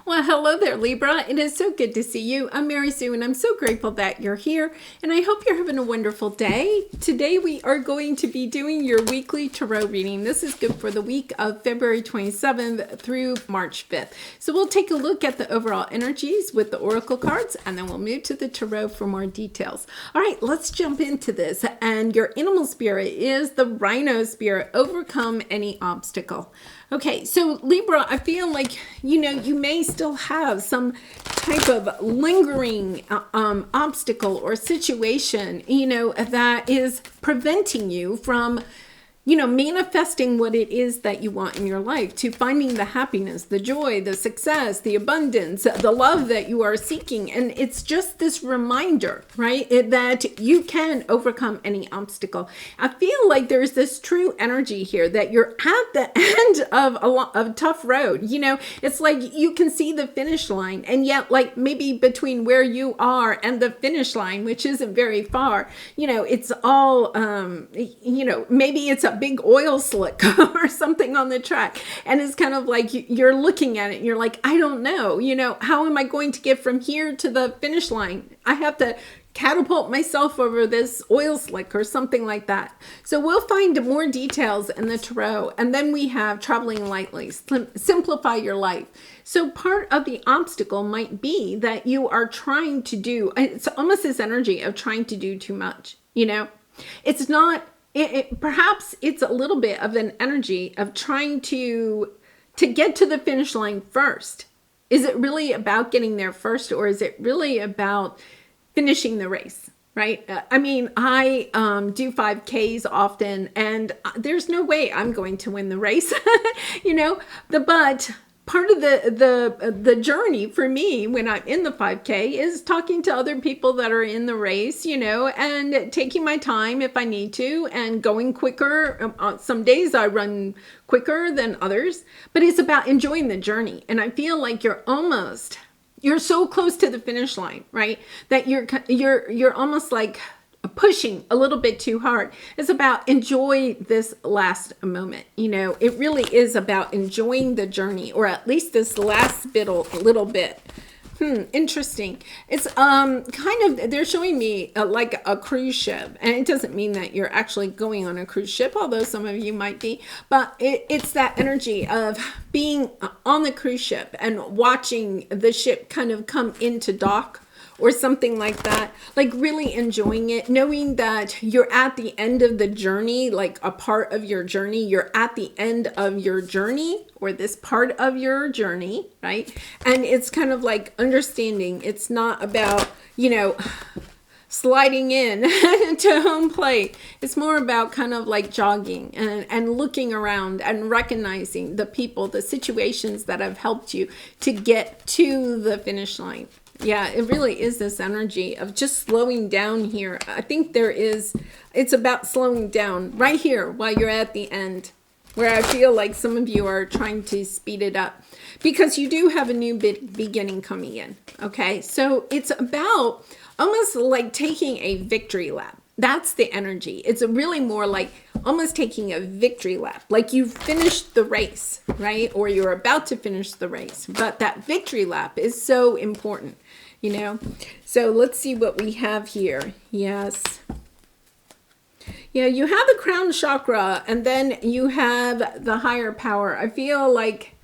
Well, hello there, Libra. It is so good to see you. I'm Mary Sue, and I'm so grateful that you're here, and I hope you're having a wonderful day. Today, we are going to be doing your weekly tarot reading. This is good for the week of February 27th through March 5th. So we'll take a look at the overall energies with the oracle cards, and then we'll move to the tarot for more details. All right, let's jump into this. And your animal spirit is the rhino spirit. Overcome any obstacle. Okay, so Libra, I feel like, you may still have some type of lingering obstacle or situation, that is preventing you from, manifesting what it is that you want in your life, to finding the happiness, the joy, the success, the abundance, the love that you are seeking. And it's just this reminder, right, that you can overcome any obstacle. I feel like there's this true energy here that you're at the end of a tough road. It's like you can see the finish line, and yet, like, maybe between where you are and the finish line, which isn't very far, it's all, maybe it's a big oil slick or something on the track, and it's kind of like you're looking at it and you're like, I don't know, how am I going to get from here to the finish line? I have to catapult myself over this oil slick or something like that. So we'll find more details in the tarot. And then we have traveling lightly, simplify your life. So part of the obstacle might be that you are trying to do, it's almost this energy of trying to do too much. It's not, perhaps it's a little bit of an energy of trying to get to the finish line first. Is it really about getting there first, or is it really about finishing the race, right? I do 5Ks often, and there's no way I'm going to win the race, but part of the journey for me when I'm in the 5K is talking to other people that are in the race, and taking my time if I need to, and going quicker. Some days I run quicker than others, but it's about enjoying the journey. And I feel like you're so close to the finish line, right? That you're almost like pushing a little bit too hard. It's about enjoy this last moment. It really is about enjoying the journey, or at least this last little bit. Interesting. It's kind of, they're showing me like a cruise ship, and it doesn't mean that you're actually going on a cruise ship, although some of you might be, but it's that energy of being on the cruise ship and watching the ship kind of come into dock or something like that, like really enjoying it, knowing that you're at the end of the journey, like a part of your journey, you're at the end of your journey, or this part of your journey, right? And it's kind of like understanding it's not about, sliding in to home plate. It's more about kind of like jogging and looking around and recognizing the people, the situations that have helped you to get to the finish line. Yeah, it really is this energy of just slowing down here. I think it's about slowing down right here while you're at the end, where I feel like some of you are trying to speed it up because you do have a new beginning coming in. Okay, so it's about almost like taking a victory lap. That's the energy. It's really more like almost taking a victory lap, like you've finished the race, right? Or you're about to finish the race. But that victory lap is so important, So let's see what we have here. Yes. Yeah, you have the crown chakra, and then you have the higher power. I feel like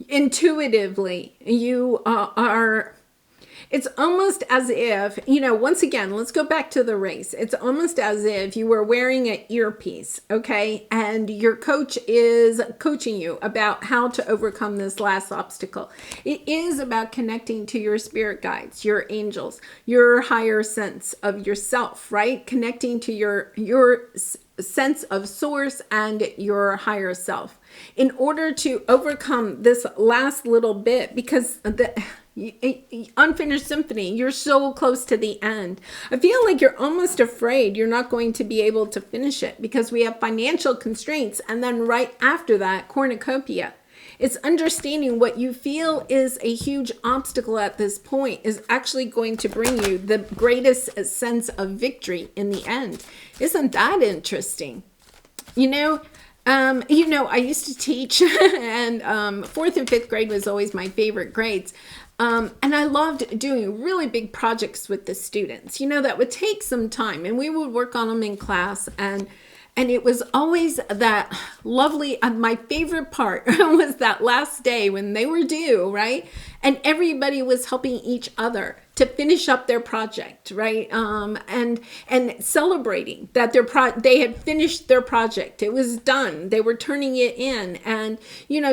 intuitively you are... It's almost as if, once again, let's go back to the race. It's almost as if you were wearing an earpiece, okay? And your coach is coaching you about how to overcome this last obstacle. It is about connecting to your spirit guides, your angels, your higher sense of yourself, right? Connecting to your sense of source and your higher self in order to overcome this last little bit, because unfinished symphony, you're so close to the end. I feel like you're almost afraid you're not going to be able to finish it because we have financial constraints, and then right after that, cornucopia. It's understanding what you feel is a huge obstacle at this point is actually going to bring you the greatest sense of victory in the end. Isn't that interesting? I used to teach, and fourth and fifth grade was always my favorite grades. And I loved doing really big projects with the students, that would take some time, and we would work on them in class. And it was always that lovely, my favorite part was that last day when they were due, right? And everybody was helping each other to finish up their project, right? And celebrating that they had finished their project. It was done. They were turning it in. And,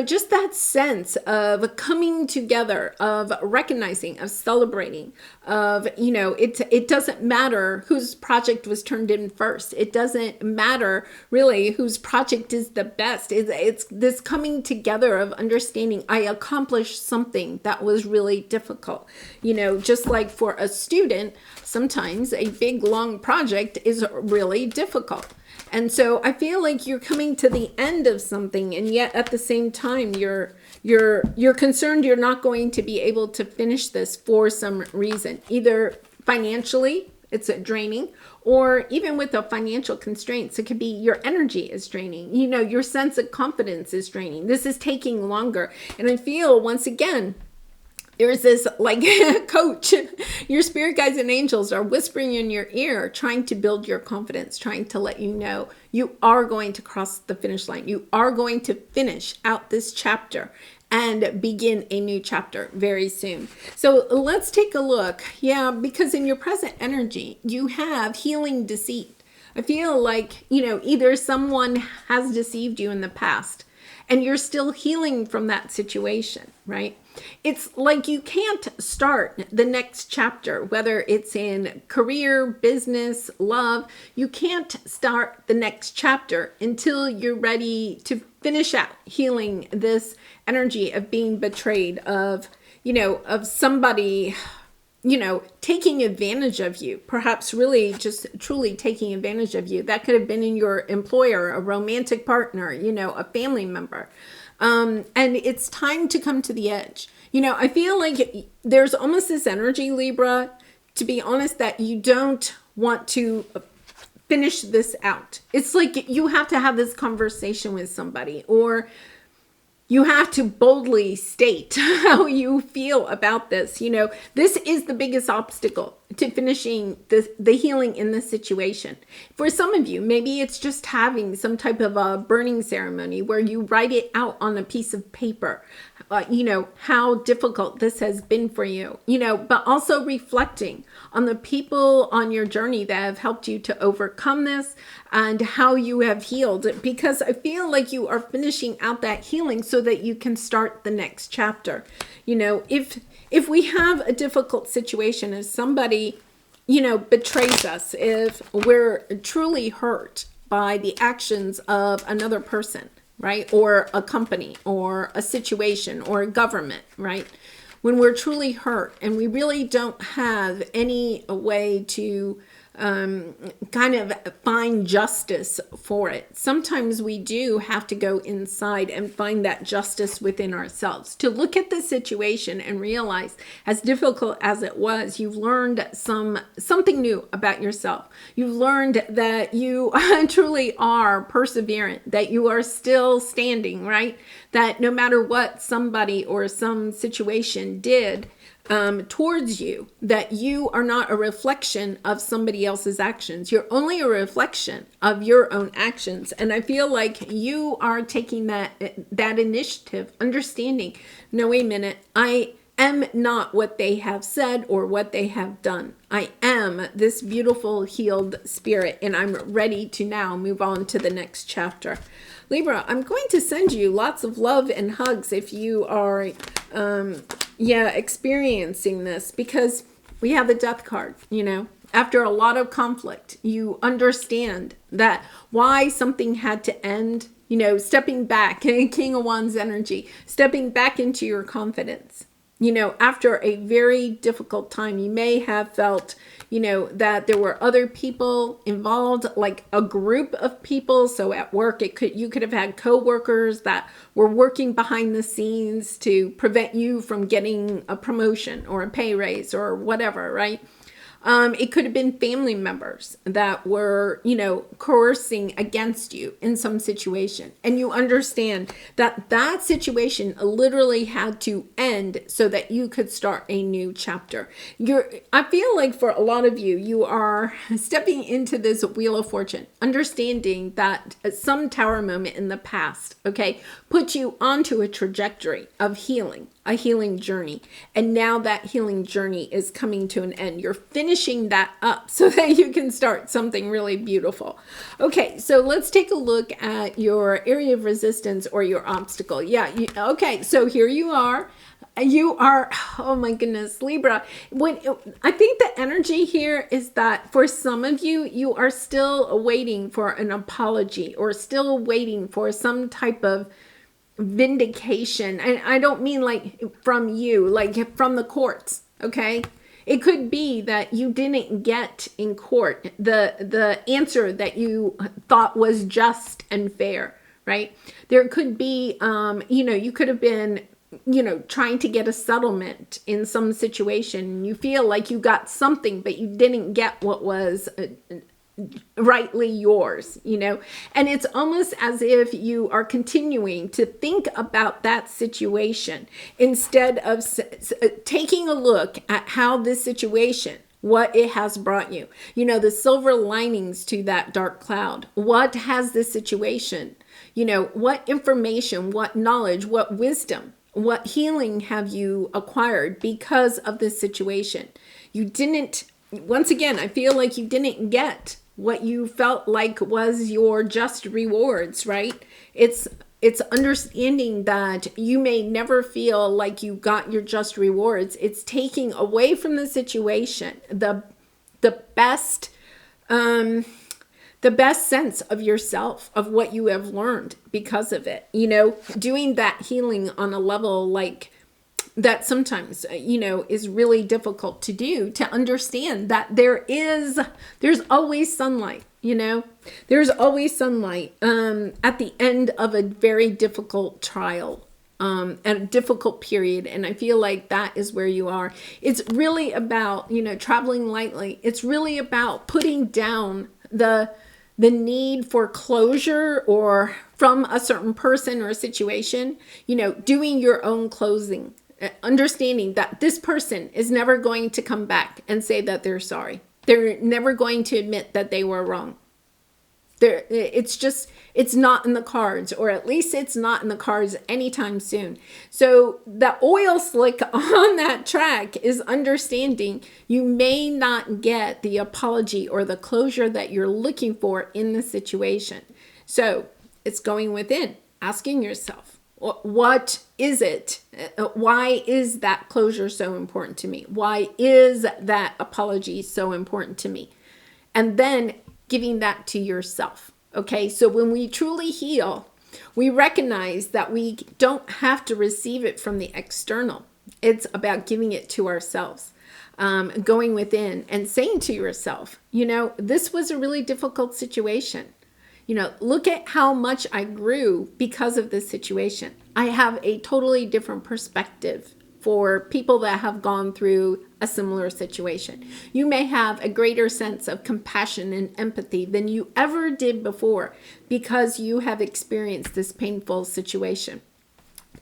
just that sense of coming together, of recognizing, of celebrating, of, it doesn't matter whose project was turned in first. It doesn't matter really whose project is the best. It's this coming together of understanding I accomplished something that was really difficult. Just like for a student, sometimes a big long project is really difficult. And so I feel like you're coming to the end of something, and yet at the same time you're concerned you're not going to be able to finish this for some reason. Either financially, it's draining, or even with the financial constraints, it could be your energy is draining. Your sense of confidence is draining. This is taking longer. And I feel, once again, there's this coach, your spirit guides and angels are whispering in your ear, trying to build your confidence, trying to let you know you are going to cross the finish line. You are going to finish out this chapter and begin a new chapter very soon. So let's take a look. Yeah, because in your present energy, you have healing deceit. I feel like, either someone has deceived you in the past and you're still healing from that situation, right? It's like you can't start the next chapter, whether it's in career, business, love. You can't start the next chapter until you're ready to finish out healing this energy of being betrayed, of somebody, taking advantage of you, perhaps really just truly taking advantage of you. That could have been in your employer, a romantic partner, a family member. And it's time to come to the edge. I feel like there's almost this energy, Libra, to be honest, that you don't want to finish this out. It's like you have to have this conversation with somebody, or you have to boldly state how you feel about this. This is the biggest obstacle to finishing the healing in this situation. For some of you, maybe it's just having some type of a burning ceremony where you write it out on a piece of paper, how difficult this has been for you, but also reflecting on the people on your journey that have helped you to overcome this and how you have healed. Because I feel like you are finishing out that healing so that you can start the next chapter. If we have a difficult situation, if somebody, betrays us, if we're truly hurt by the actions of another person, right? Or a company, or a situation, or a government, right? When we're truly hurt and we really don't have any way to kind of find justice for it. Sometimes we do have to go inside and find that justice within ourselves, to look at the situation and realize, as difficult as it was, you've learned something new about yourself. You've learned that you truly are perseverant, that you are still standing, right? That no matter what somebody or some situation did towards you, that you are not a reflection of somebody else's actions. You're only a reflection of your own actions. And I feel like you are taking that initiative, understanding, no, wait a minute, I am not what they have said or what they have done. I am this beautiful healed spirit, and I'm ready to now move on to the next chapter. Libra, I'm going to send you lots of love and hugs if you are experiencing this, because we have the Death card. After a lot of conflict, you understand that why something had to end, stepping back, King of Wands energy, stepping back into your confidence. After a very difficult time, you may have felt, that there were other people involved, like a group of people. So at work, you could have had coworkers that were working behind the scenes to prevent you from getting a promotion or a pay raise or whatever, right? It could have been family members that were, coercing against you in some situation. And you understand that that situation literally had to end so that you could start a new chapter. I feel like for a lot of you, you are stepping into this Wheel of Fortune, understanding that some tower moment in the past, okay, put you onto a trajectory of healing, a healing journey. And now that healing journey is coming to an end. You're finishing that up so that you can start something really beautiful. Okay, so let's take a look at your area of resistance or your obstacle. Yeah, okay, so here you are. You are, oh my goodness, Libra. I think the energy here is that for some of you, you are still waiting for an apology or still waiting for some type of vindication. And I don't mean like from you, like from the courts, okay? It could be that you didn't get in court the answer that you thought was just and fair, right? There could be, you could have been trying to get a settlement in some situation. You feel like you got something, but you didn't get what was rightly yours, and it's almost as if you are continuing to think about that situation instead of taking a look at how this situation, what it has brought you, the silver linings to that dark cloud. What has this situation, what information, what knowledge, what wisdom, what healing have you acquired because of this situation? You didn't, once again, I feel like you didn't get what you felt like was your just rewards, right? It's understanding that you may never feel like you got your just rewards. It's taking away from the situation the best sense of yourself, of what you have learned because of it. Doing that healing on a level like that sometimes, is really difficult to do, to understand that there's always sunlight, there's always sunlight at the end of a very difficult trial, and a difficult period. And I feel like that is where you are. It's really about, traveling lightly. It's really about putting down the need for closure or from a certain person or a situation, doing your own closing. Understanding that this person is never going to come back and say that they're sorry. They're never going to admit that they were wrong. It's not in the cards, or at least it's not in the cards anytime soon. So the oil slick on that track is understanding you may not get the apology or the closure that you're looking for in the situation. So it's going within, asking yourself, what is it? Why is that closure so important to me? Why is that apology so important to me? And then giving that to yourself. Okay, so when we truly heal, we recognize that we don't have to receive it from the external. It's about giving it to ourselves, going within and saying to yourself, this was a really difficult situation. Look at how much I grew because of this situation. I have a totally different perspective for people that have gone through a similar situation. You may have a greater sense of compassion and empathy than you ever did before because you have experienced this painful situation.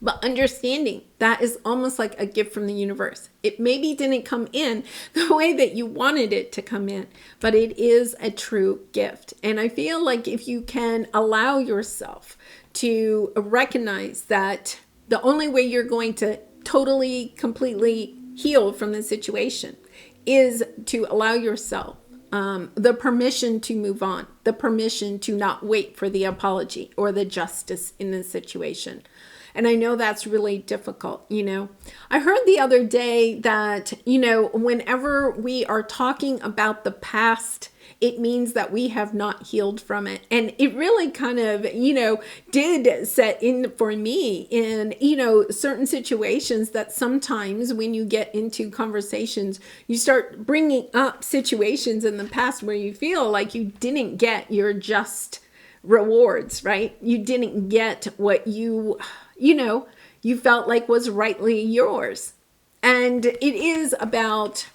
But understanding that is almost like a gift from the universe. It maybe didn't come in the way that you wanted it to come in, but it is a true gift. And I feel like if you can allow yourself to recognize that the only way you're going to totally, completely heal from the situation is to allow yourself the permission to move on, the permission to not wait for the apology or the justice in the situation. And I know that's really difficult, I heard the other day that, whenever we are talking about the past, it means that we have not healed from it. And it really kind of, did set in for me in, certain situations that sometimes when you get into conversations, you start bringing up situations in the past where you feel like you didn't get your just rewards, right? You didn't get what you felt like was rightly yours. And it is about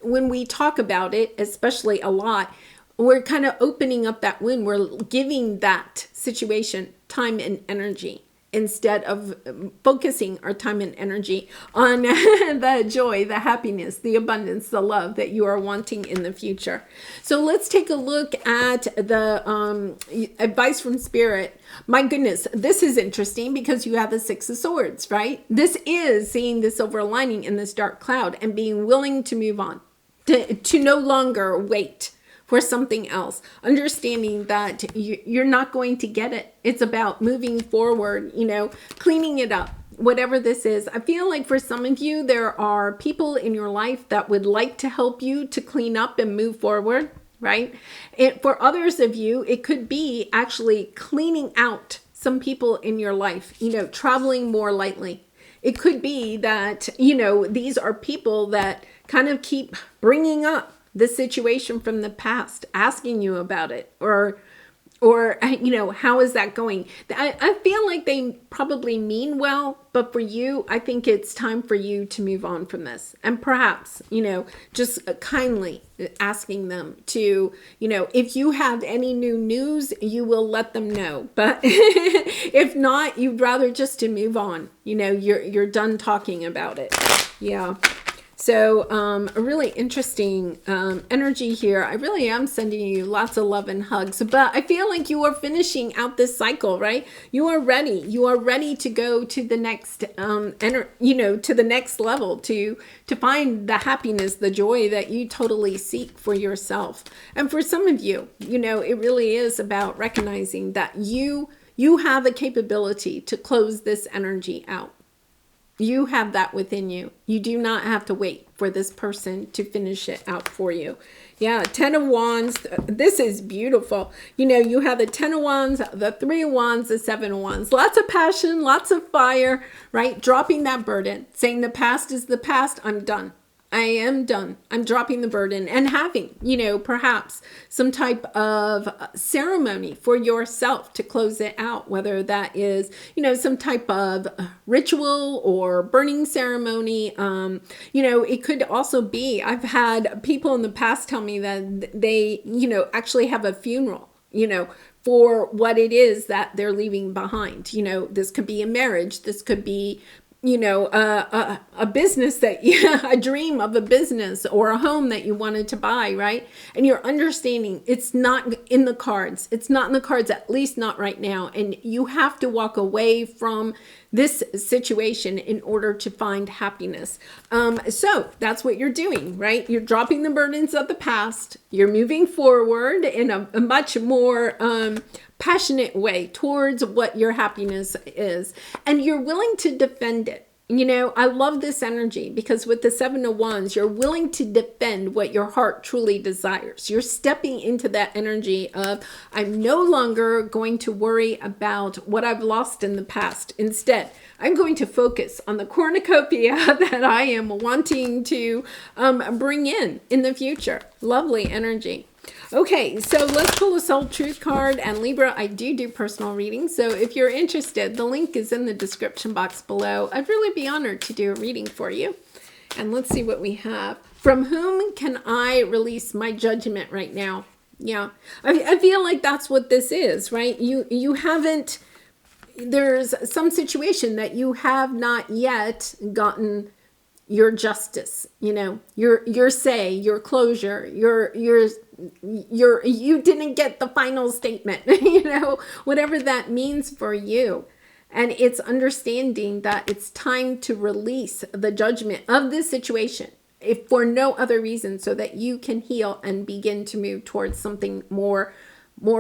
when we talk about it, especially a lot, we're kind of opening up that wound. We're giving that situation time and energy instead of focusing our time and energy on the joy, the happiness, the abundance, the love that you are wanting in the future. So let's take a look at the advice from Spirit. My goodness, this is interesting because you have the Six of Swords, right? This is seeing the silver lining in this dark cloud and being willing to move on, to no longer wait for something else, understanding that you're not going to get it. It's about moving forward, cleaning it up, whatever this is. I feel like for some of you, there are people in your life that would like to help you to clean up and move forward, right? For others of you, it could be actually cleaning out some people in your life, traveling more lightly. It could be that, these are people that kind of keep bringing up the situation from the past, asking you about it, or how is that going? I feel like they probably mean well, but for you, I think it's time for you to move on from this. And perhaps, just kindly asking them to, if you have any new news, you will let them know. But if not, you'd rather just to move on. You're done talking about it. Yeah. So a really interesting energy here. I really am sending you lots of love and hugs, but I feel like you are finishing out this cycle, right? You are ready. You are ready to go to the next, to the next level, to find the happiness, the joy that you totally seek for yourself. And for some of you, it really is about recognizing that you have the capability to close this energy out. You have that within you. You do not have to wait for this person to finish it out for you. Yeah, Ten of Wands. This is beautiful. You have the Ten of Wands, the Three of Wands, the Seven of Wands. Lots of passion, lots of fire, right? Dropping that burden, saying the past is the past. I'm done. I am done. I'm dropping the burden and having, perhaps some type of ceremony for yourself to close it out, whether that is, some type of ritual or burning ceremony. It could also be, I've had people in the past tell me that they, actually have a funeral, for what it is that they're leaving behind. This could be a marriage. This could be a business that, a dream of a business or a home that you wanted to buy, right? And you're understanding it's not in the cards. It's not in the cards, at least not right now. And you have to walk away from this situation in order to find happiness. So that's what you're doing, right? You're dropping the burdens of the past. You're moving forward in a much more passionate way towards what your happiness is. And you're willing to defend it. I love this energy because with the Seven of Wands, you're willing to defend what your heart truly desires. You're stepping into that energy of, I'm no longer going to worry about what I've lost in the past. Instead, I'm going to focus on the cornucopia that I am wanting to bring in the future. Lovely energy. Okay, so let's pull a Soul Truth card. And Libra, I do personal readings. So if you're interested, the link is in the description box below. I'd really be honored to do a reading for you. And let's see what we have. From whom can I release my judgment right now? Yeah, I feel like that's what this is, right? You haven't, there's some situation that you have not yet gotten your justice, your say, your closure, you didn't get the final statement, whatever that means for you. And it's understanding that it's time to release the judgment of this situation, if for no other reason, so that you can heal and begin to move towards something more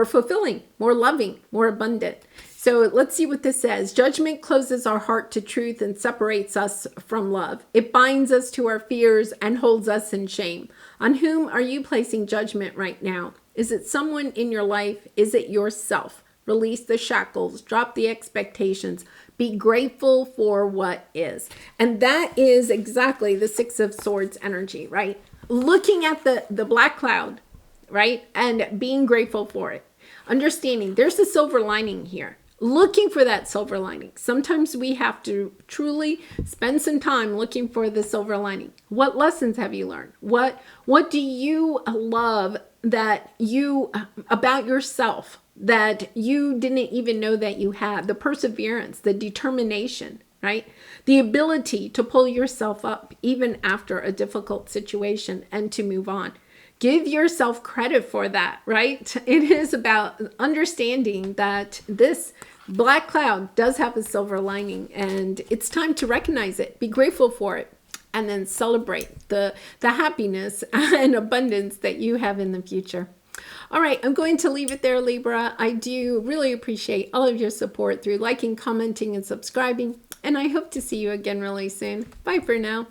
fulfilling, more loving, more abundant. So let's see what this says. Judgment closes our heart to truth and separates us from love. It binds us to our fears and holds us in shame. On whom are you placing judgment right now? Is it someone in your life? Is it yourself? Release the shackles, drop the expectations, be grateful for what is. And that is exactly the Six of Swords energy, right? Looking at the black cloud, right? And being grateful for it. Understanding there's a silver lining here. looking for that silver lining. Sometimes we have to truly spend some time looking for the silver lining. What lessons have you learned? What do you love that you about yourself that you didn't even know that you had? The perseverance, the determination, right? The ability to pull yourself up even after a difficult situation and to move on. Give yourself credit for that, right? It is about understanding that this black cloud does have a silver lining, and it's time to recognize it, be grateful for it, and then celebrate the happiness and abundance that you have in the future. All right, I'm going to leave it there, Libra. I do really appreciate all of your support through liking, commenting, and subscribing, and I hope to see you again really soon. Bye for now.